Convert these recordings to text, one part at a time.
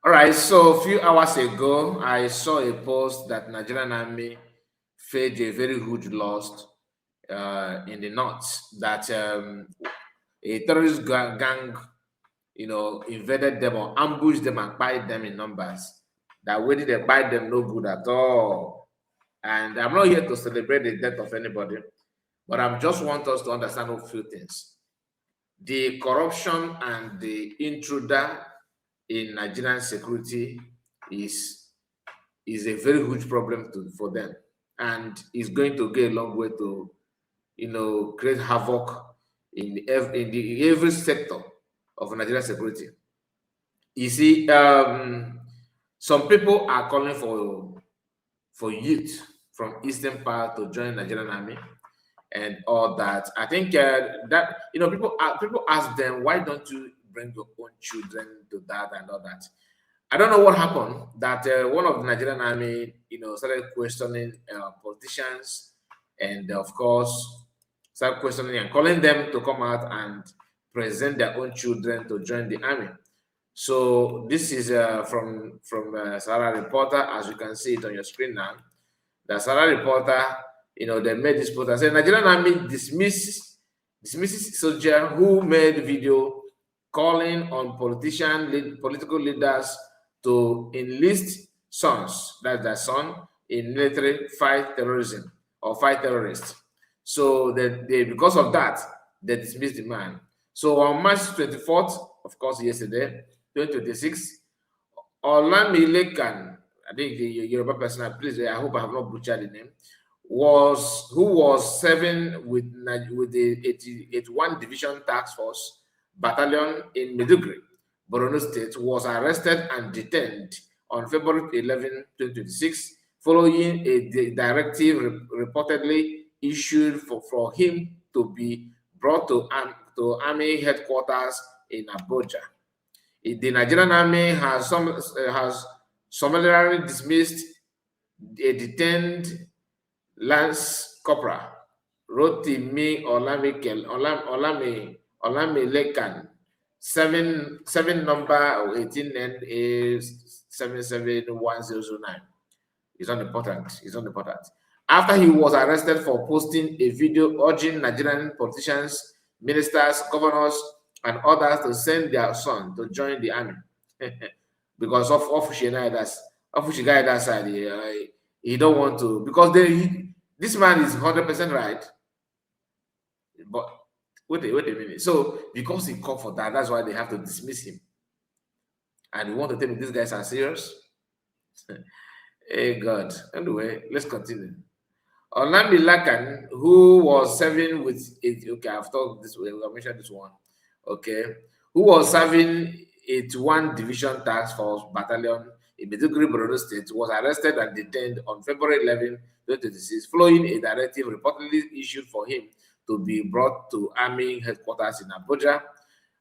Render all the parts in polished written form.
All right, so a few hours ago, I saw a post that Nigerian Army faced a very huge loss in the north. That a terrorist gang, invaded them or ambushed them and bite them in numbers. That way they bite them no good at all. And I'm not here to celebrate the death of anybody, but I just want us to understand a few things. The corruption and the intruder in Nigerian security is a very huge problem for them, and is going to go a long way to create havoc in every sector of Nigerian security. You see, some people are calling for youth from eastern part to join Nigerian army and all that. I think that people ask them, why don't you bring your own children to that and all that. I don't know what happened that one of the Nigerian army, started questioning politicians, and of course, started questioning and calling them to come out and present their own children to join the army. So this is from Sahara Reporter, as you can see it on your screen now. The Sahara Reporter, they made this post and said Nigerian army dismisses soldier who made video calling on political leaders to enlist sons, that's their son, in military fight terrorism or fight terrorists. So because of that, they dismissed the man. So on March 24th, of course, yesterday, 2026, Olamilekan, I think the Yoruba person, please, I hope I have not butchered the name, who was serving with the 81 Division Task Force Battalion in Maiduguri, Borno State, was arrested and detained on February 11, 2026, following a directive reportedly issued for him to be brought to Army headquarters in Abuja. The Nigerian Army has summarily dismissed a detained Lance Corporal Rotimi Olamilekan, 7 number 18 and is 771009. It's not important. It's not important. After he was arrested for posting a video urging Nigerian politicians, ministers, governors, and others to send their son to join the army. Because of that side, he don't want to, because this man is 100% right. But wait a minute. So because he called for that, that's why they have to dismiss him. And we want to tell me these guys are serious. Hey God. Anyway, let's continue. Olamilekan, who was serving with it, okay, I've talked this way, I mentioned this one. Okay, who was serving 81 Division Task Force Battalion in Maiduguri, Borno State, was arrested and detained on February 11, 2026, following a directive reportedly issued for him to be brought to Army headquarters in Abuja.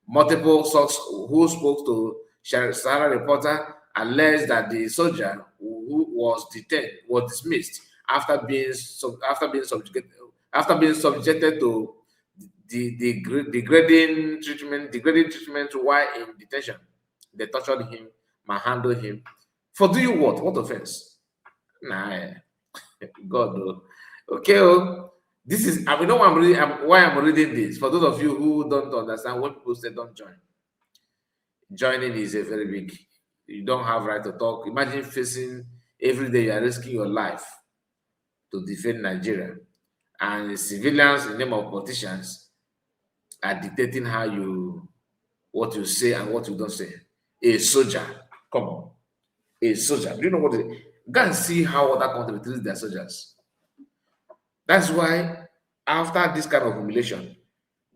Multiple sources who spoke to Sahara Reporter alleged that the soldier who was detained was dismissed after being subjected to the degrading treatment while in detention. They tortured him, manhandled him. For doing what? What offense? Nah, God. No. Okay, this is, I mean, no, why I'm reading this. For those of you who don't understand what people say, don't join. Joining is a very big. You don't have right to talk. Imagine facing every day you are risking your life to defend Nigeria, and civilians in the name of politicians are dictating what you say and what you don't say. A soldier, come on, a soldier. Do you know what? Go and see how other countries treat their soldiers. That's why after this kind of humiliation,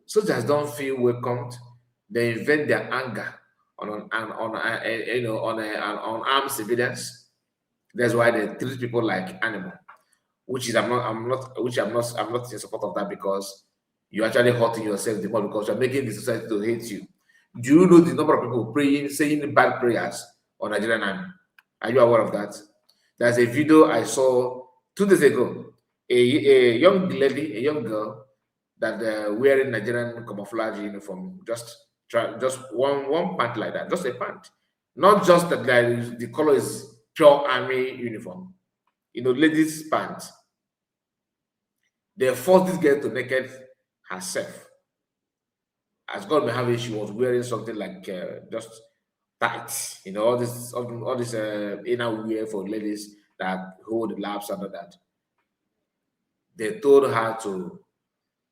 soldiers don't feel welcomed. They invent their anger on armed civilians. That's why they treat people like animal, which is I'm not in support of that, because you're actually hurting yourself the more, because you're making the society to hate you. Do you know the number of people praying, saying bad prayers on Nigerian army? Are you aware of that? There's a video I saw 2 days ago. A young lady, a young girl, that wearing Nigerian camouflage uniform, just one pant like that, just a pant, Not just that the color is pure army uniform. Ladies' pants. They forced this girl to naked herself. As God may have it, she was wearing something like just tights, all this inner wear for ladies that hold the laps and all that. They told her to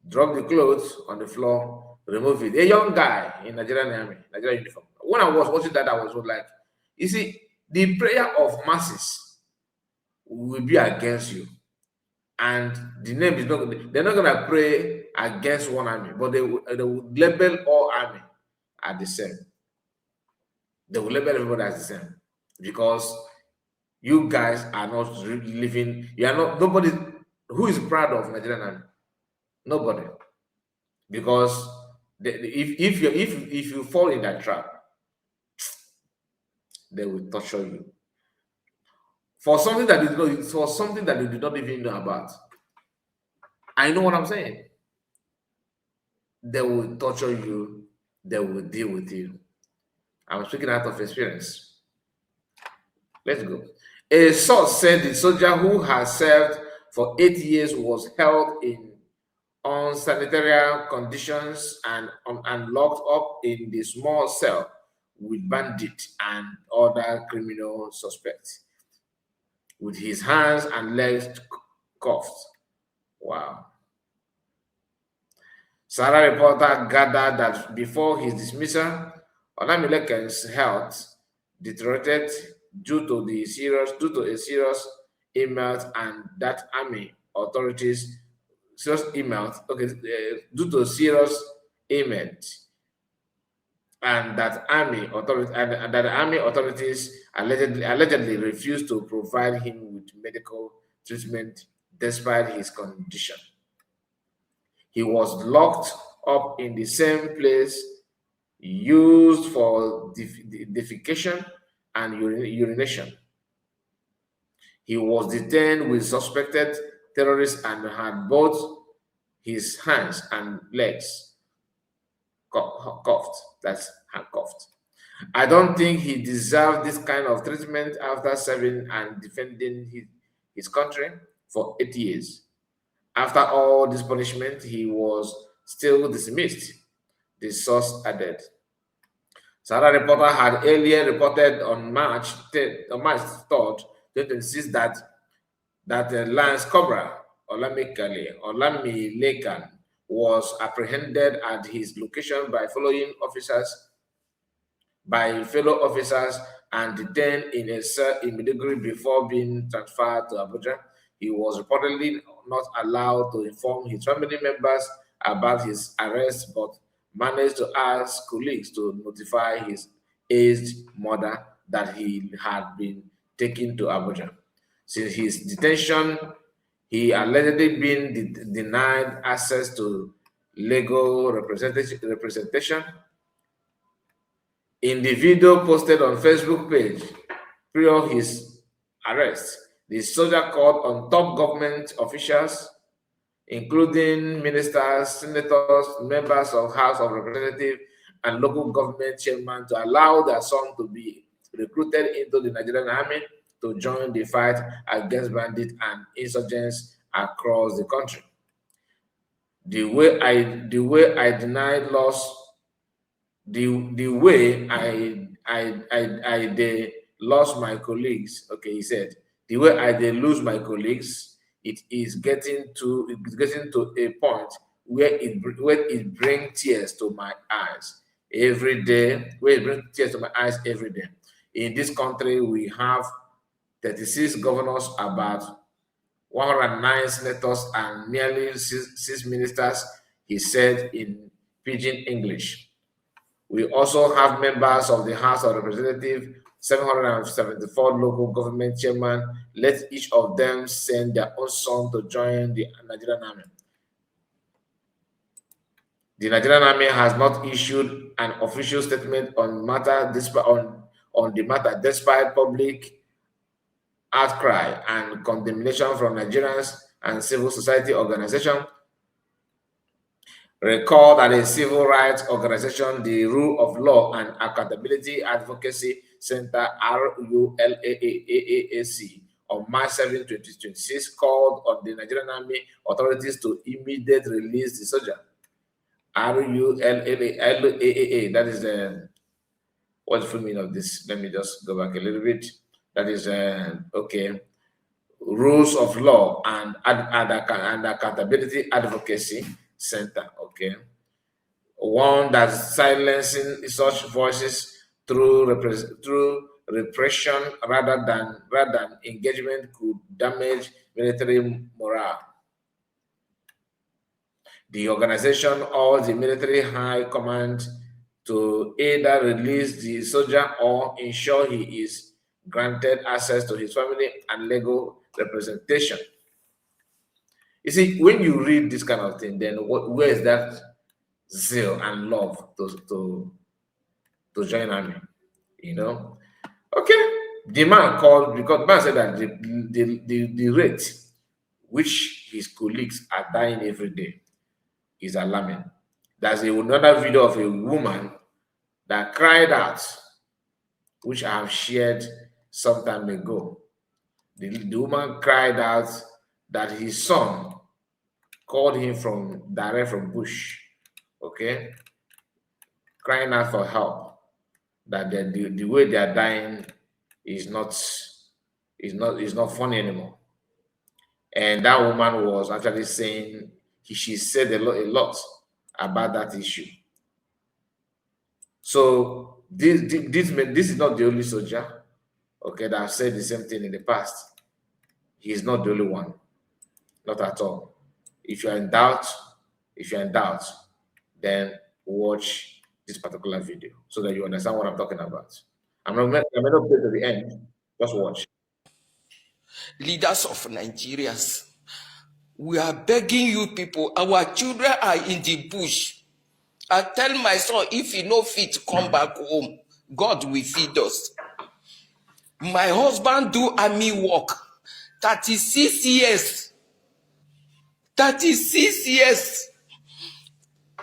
drop the clothes on the floor, remove it. A young guy in Nigerian army, Nigerian uniform. When I was watching that, I was like, you see, the prayer of masses will be against you. And the name is not, they're not going to pray against one army, but they will label all army as the same. They will label everybody as the same because you guys are not living, you are not, nobody who is proud of Nigerian army. Nobody. Because if you fall in that trap, they will torture you for something that you do not even know about. I know what I'm saying. They will torture you. They will deal with you. I'm speaking out of experience. Let's go. A source said the soldier who has served for 8 years was held in unsanitary conditions and locked up in the small cell with bandits and other criminal suspects, with his hands and legs cuffed. Wow. Sarah reporter gathered that before his dismissal, Olamilekan's health deteriorated due to a serious email and that army authorities due to serious ailment and that the army authorities allegedly refused to provide him with medical treatment despite his condition. He was locked up in the same place used for defecation and urination. He was detained with suspected terrorists and had both his hands and legs cuffed. That's handcuffed. I don't think he deserved this kind of treatment after serving and defending his country for 8 years. After all this punishment, he was still dismissed, the source added. Sarah reporter had earlier reported on March 3rd, 2026, that Lance Cobra Olamilekan was apprehended at his location by fellow officers and detained in a cell in Maiduguri before being transferred to Abuja. He was reportedly not allowed to inform his family members about his arrest, but managed to ask colleagues to notify his aged mother that he had been taken to Abuja. Since his detention, he allegedly been denied access to legal representation. In the video posted on Facebook page prior his arrest, the soldier called on top government officials, including ministers, senators, members of House of Representatives, and local government chairmen, to allow their son to be recruited into the Nigerian army to join the fight against bandits and insurgents across the country. The way I denied loss. The way I lost my colleagues. Okay, he said, the way I lose my colleagues, it is getting to a point where it brings tears to my eyes every day. Where it brings tears to my eyes every day. In this country, we have 36 governors, about 109 senators, and nearly six ministers, he said in pidgin English. We also have members of the House of Representatives, 774 local government chairmen. Let each of them send their own son to join the Nigerian Army. The Nigerian Army has not issued an official statement on the matter, despite public outcry and condemnation from Nigerians and civil society organizations. Recall that a civil rights organization, the Rule of Law and Accountability Advocacy Center, RULAAC, on March 7, 2026, called on the Nigerian Army authorities to immediately release the soldier. RULAAA, that is what's the full meaning of this? Let me just go back a little bit. That is okay. Rules of Law and Accountability Advocacy Center. Okay, one that's silencing such voices through repression rather than engagement could damage military morale. The organization urged the military high command to either release the soldier or ensure he is granted access to his family and legal representation. You see, when you read this kind of thing, then where is that zeal and love to join army? You know? Okay. The man called, because the man said that the rate which his colleagues are dying every day is alarming. There's another video of a woman that cried out, which I have shared some time ago. The woman cried out that his son called him direct from bush, okay, crying out for help, that the way they are dying is not funny anymore. And that woman was actually saying, she said a lot about that issue. So this is not the only soldier, okay, that have said the same thing in the past. He is not the only one, not at all. If you're in doubt, then watch this particular video so that you understand what I'm talking about. I'm not going to play to the end. Just watch. Leaders of Nigerians, we are begging you people, our children are in the bush. I tell my son, if he no fit come back home, God will feed us. My husband do army work, 36 years. 36 years.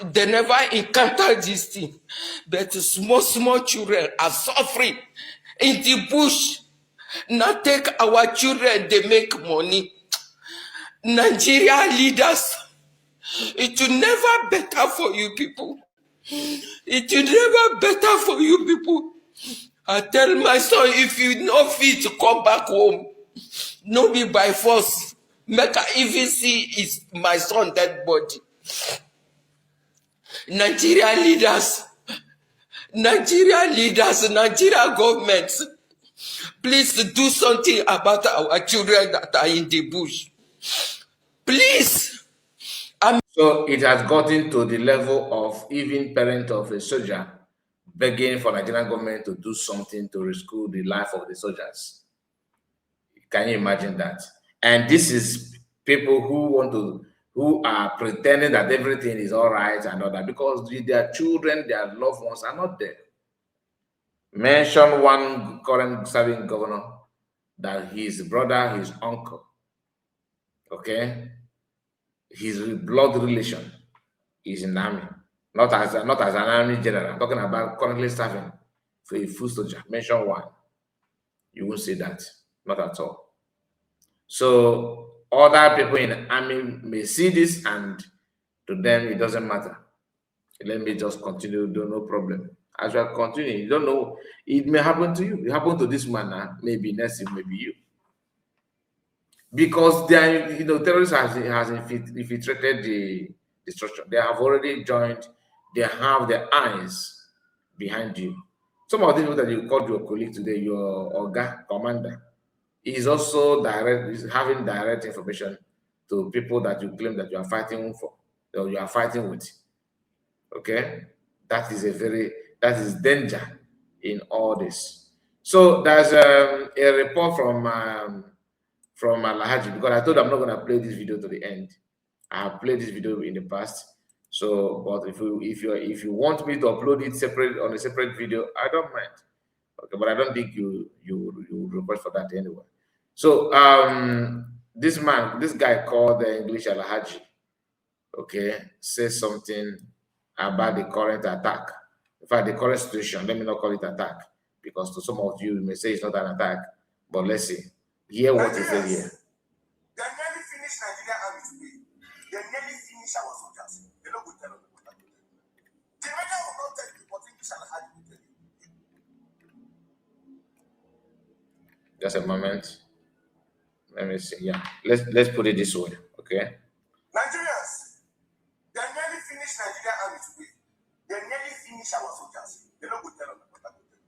They never encountered this thing. But small children are suffering in the bush. Now take our children, they make money. Nigeria leaders, it will never better for you people. It will never better for you people. I tell my son, if you no fit to come back home, no be by force. Make I even see my son dead body. Nigeria leaders, Nigeria government, please do something about our children that are in the bush. Please. So it has gotten to the level of even parent of a soldier begging for Nigerian government to do something to rescue the life of the soldiers. Can you imagine that? And this is people who are pretending that everything is all right and all that, because their children, their loved ones are not there. Mention one current serving governor that his brother, his uncle, okay, his blood relation is in the army, not as an army general. I'm talking about currently serving for a full soldier. Mention one, you won't see that, not at all. So other people in the army may see this, and to them it doesn't matter. Let me just continue, no problem. As you are continuing, you don't know, it may happen to you. It happened to this man now, maybe next it may be you. Because they are, terrorists has infiltrated the structure. They have already joined, they have their eyes behind you. Some of the people that you called your colleague today, your Oga commander, is also having direct information to people that you claim that you are fighting for, or you are fighting with. Okay, that is danger in all this. So there's a report from Alhaji, because I told I'm not going to play this video to the end. I have played this video in the past. So, but if you want me to upload it separate on a separate video, I don't mind. Okay, but I don't think you request for that anyway. So this guy called the English Alhaji okay, say something about the current attack. In fact, the current situation, let me not call it attack, because to some of you, you may say it's not an attack, but let's see. Hear what he said here. They nearly finished Nigerian army today. They nearly finished our soldiers. They don't go tell us what I'm doing. The media will not tell you, but English and Hadi will tell you. Just a moment. Let me see. Yeah, let's put it this way, okay? Nigerians, they nearly finished Nigerian army today. They nearly finished our soldiers. They don't go tell us what I'm doing.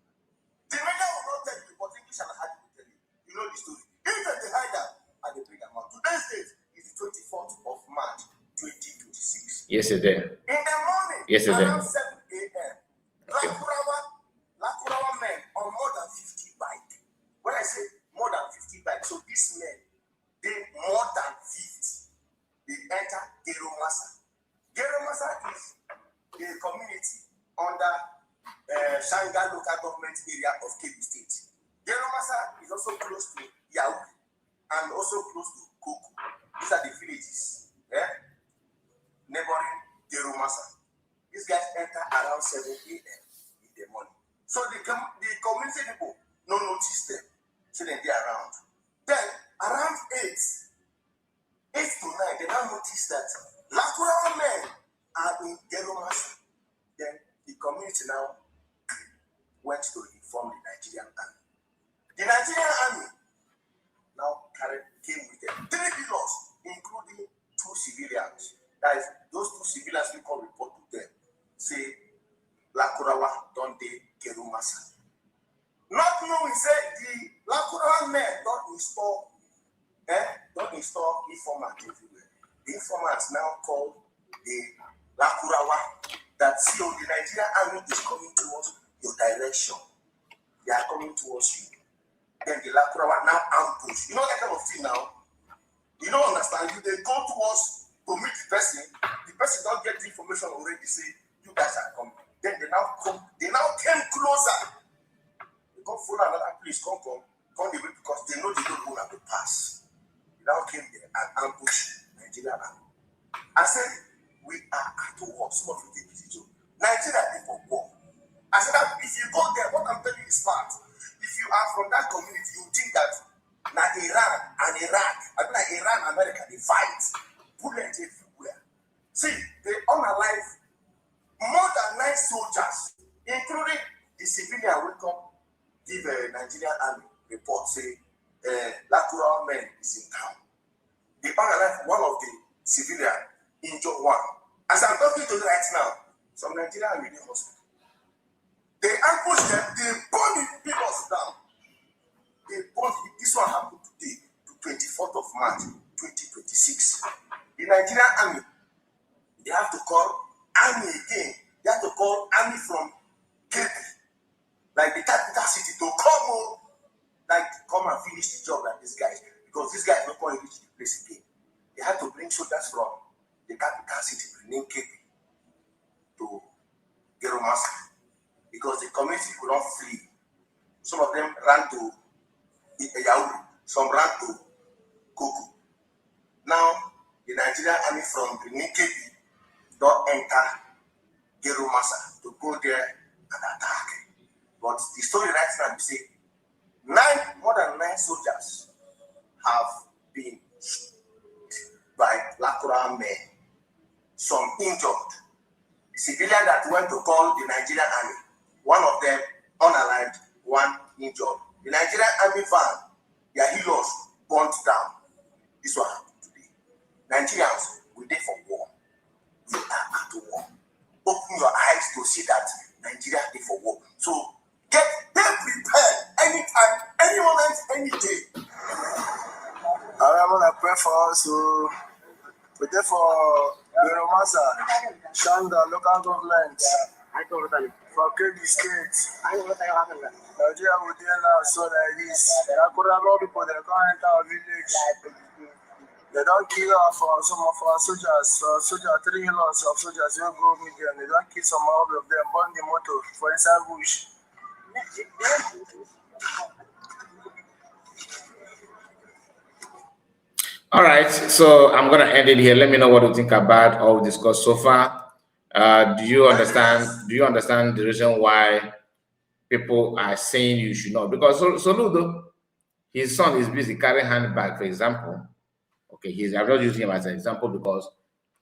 The media will not tell you, but English and Hadi will tell you. You know the story. If they hide them and they bring them out. Today's date is the 24th of March, 2026. Yesterday. In the morning, Yesterday. around 7 a.m., Lukarawa men on more than 50 bikes. When I say more than 50 bikes, so these men, they more than 50. They enter Terr0rists. Terr0rists is a community under Shanga local government area of Kebbi State. Terr0rists is also close to Yahoo and also close to Koko. These are the villages neighboring Terr0rists. These guys enter around 7 a.m. in the morning. So the community people don't notice them. So they are around. Then around 8 to 9, they now notice that Lukarawa men are in Terr0rists. Then the community now went to inform the Nigerian army. The Nigerian army now came with them 3 heroes, including 2 civilians. That is, those 2 civilians we can report to them. Say, Lukarawa don't they Terr0rists. Not knowing, say, the Lukarawa men don't install informant everywhere. The informants now call the Lukarawa that see the Nigerian army is coming towards your direction. They are coming towards you. Then the Lukarawa now ambush. You know that kind of thing now? You don't understand. You they go towards to meet the person don't get the information already, say you guys are coming. Then they now came closer. They come follow another place, come the way because they know they don't want to pass. They now came there and ambush Nigeria army. I said, we are at war. Some of you take it too. Nigeria is for war. I said that if you go there, what I'm telling you is smart. If you are from that community, you think that now Iran and Iraq, I mean like Iran and America, they fight. Bullets everywhere. See, they unalive more than 9 soldiers, including the civilian will come give a Nigerian army report, say Lukarawa men is in town. They unalive one of the civilian, injured one. As I'm talking to you right now, some Nigerian army in the hospital. They ambush them, they burn the people down. This one happened today, the 24th of March, 2026. The Nigerian army, they have to call army again. They have to call army from Kebbi, like the capital city, to come and finish the job like these guys. Because these guys don't want to reach the place again. They had to bring soldiers from the capital city, named Kebbi, to Terr0rists. Because the community could not flee. Some of them ran to Yahoo, some ran to Koko. Now, the Nigerian army from the Kebbi don't enter Terr0rists to go there and attack. But the story right now, we say, more than 9 soldiers have been by Lukarawa men. Some injured. The civilian that went to call the Nigerian army, one of them unalive, one injured. The Nigerian army van, their heroes burnt down. This one happened today. Nigerians, we there for war. We are at war. Open your eyes to see that Nigeria is for war. So get prepared anytime, any moment, any day. I want to pray for us to pray for Terr0rists, Shanga local government, for Kebbi State. Nigeria will do now so like this. Lukarawa people, they can't enter our village. They don't kill some of our soldiers, 3 heroes of soldiers, you go meet them. They don't kill some of them, burn the motor for inside bush. All right, so I'm gonna end it here. Let me know what you think about all we discussed so far. Do you understand? Do you understand the reason why people are saying you should not? Because Soludo, his son is busy carrying handbag, for example. Okay, I'm just using him as an example because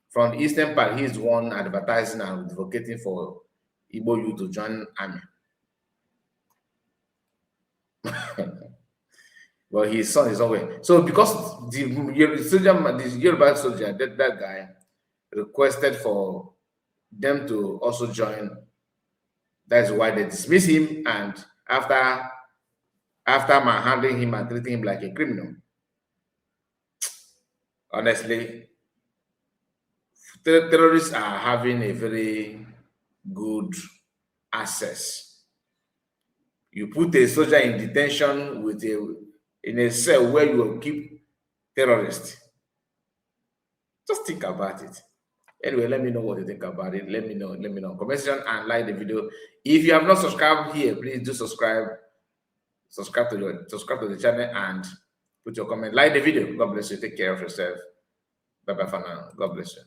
from the eastern part, he's the one advertising and advocating for Igbo youth to join army. Well, his son is away. So because the Yoruba soldier, that guy requested for them to also join, that's why they dismiss him. And after manhandling him and treating him like a criminal, honestly, terrorists are having a very good access. You put a soldier in detention in a cell where you will keep terrorists. Just think about it. Anyway, let me know what you think about it. Let me know. Comment section and like the video. If you have not subscribed here, please do subscribe. Subscribe to the channel and put your comment. Like the video. God bless you. Take care of yourself. Bye bye for now. God bless you.